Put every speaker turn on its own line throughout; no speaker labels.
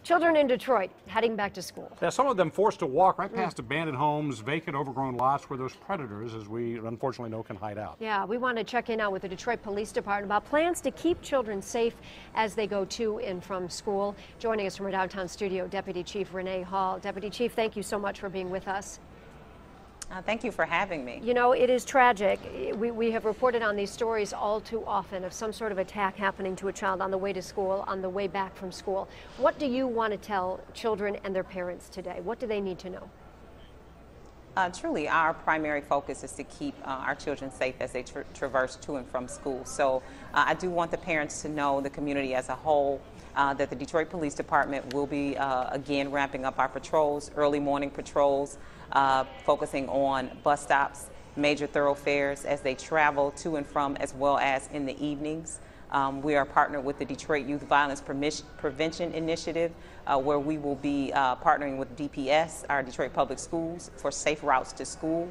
Children in Detroit heading back to school.
Yeah, some of them forced to walk right past abandoned homes, vacant, overgrown lots where those predators, as we unfortunately know, can hide out.
Yeah, we want to check in now with the Detroit Police Department about plans to keep children safe as they go to and from school. Joining us from our downtown studio, Deputy Chief Renee Hall. Deputy Chief, thank you so much for being with us.
Thank you for having me.
You know, it is tragic. We have reported on these stories all too often of some sort of attack happening to a child on the way to school, on the way back from school. What do you want to tell children and their parents today? What do they need to know?
Truly, our primary focus is to keep our children safe as they traverse to and from school. So I do want the parents to know, the community as a whole, that the Detroit Police Department will be again ramping up our patrols, early morning patrols, focusing on bus stops, major thoroughfares as they travel to and from, as well as in the evenings. We are partnered with the Detroit Youth Violence Prevention Initiative, where we will be partnering with DPS, our Detroit Public Schools, for safe routes to school.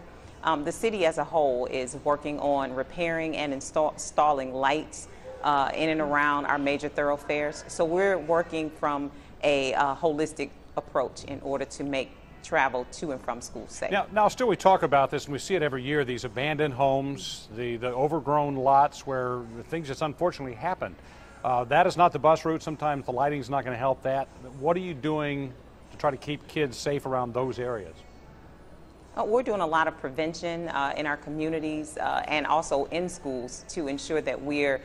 The city as a whole is working on repairing and installing lights in and around our major thoroughfares. So we're working from a holistic approach in order to make travel to and from school safe.
Now still we talk about this, and we see it every year, these abandoned homes, the overgrown lots where things just unfortunately happen. That is not the bus route. Sometimes the lighting is not going to help that. What are you doing to try to keep kids safe around those areas?
We're doing a lot of prevention in our communities and also in schools to ensure that we're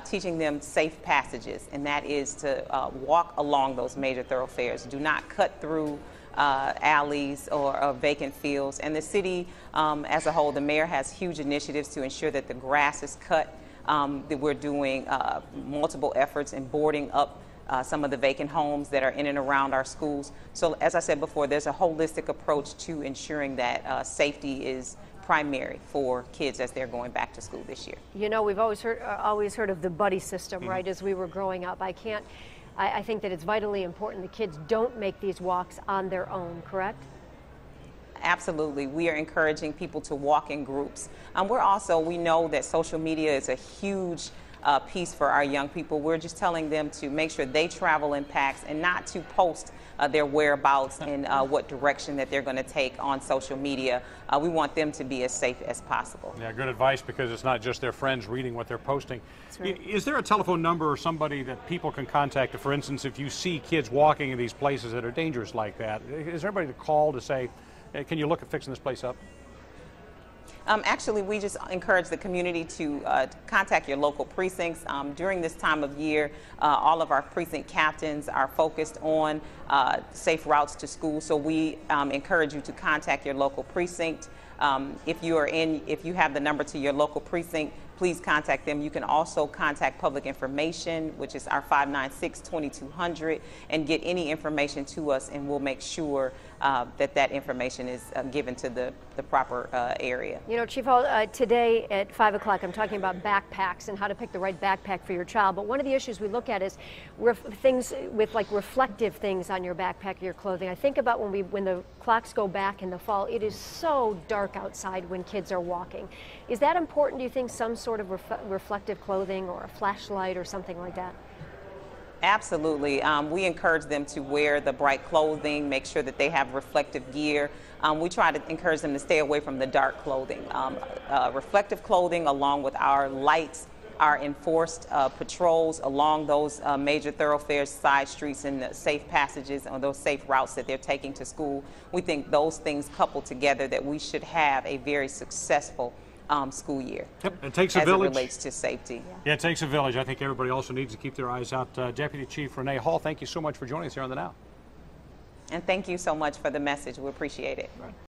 teaching them safe passages, and that is to walk along those major thoroughfares. Do not cut through alleys or vacant fields. And the city as a whole, the mayor has huge initiatives to ensure that the grass is cut, that we're doing multiple efforts in boarding up some of the vacant homes that are in and around our schools. So as I said before, there's a holistic approach to ensuring that safety is primary for kids as they're going back to school this year.
You know, we've always heard of the buddy system, right, as we were growing up. I think that it's vitally important that kids don't make these walks on their own, correct?
Absolutely. We are encouraging people to walk in groups. We know that social media is a huge piece for our young people. We're just telling them to make sure they travel in packs and not to post their whereabouts and what direction that they're going to take on social media. We want them to be as safe as possible.
Yeah, good advice, because it's not just their friends reading what they're posting.
Right.
Is there a telephone number or somebody that people can contact? For instance, if you see kids walking in these places that are dangerous like that, is there anybody to call to say, hey, can you look at fixing this place up?
Actually, we just encourage the community to contact your local precincts. During this time of year, all of our precinct captains are focused on safe routes to school, so we encourage you to contact your local precinct. If you have the number to your local precinct, please contact them. You can also contact Public Information, which is our 596-2200, and get any information to us, and we'll make sure that information is given to the proper area.
You know, Chief Hall, today at 5 o'clock, I'm talking about backpacks and how to pick the right backpack for your child. But one of the issues we look at is things with like reflective things on your backpack or your clothing. I think about when the clocks go back in the fall, it is so dark outside when kids are walking. Is that important, do you think, some sort of reflective clothing or a flashlight or something like that?
Absolutely. We encourage them to wear the bright clothing, make sure that they have reflective gear. We try to encourage them to stay away from the dark clothing. Reflective clothing, along with our lights, our enforced patrols along those major thoroughfares, side streets, and the safe passages on those safe routes that they're taking to school. We think those things coupled together that we should have a very successful school year.
Yep, it takes a village.
As it relates to safety.
Yeah, it takes a village. I think everybody also needs to keep their eyes out. Deputy Chief Renee Hall, thank you so much for joining us here on The Now.
And thank you so much for the message. We appreciate it. Right.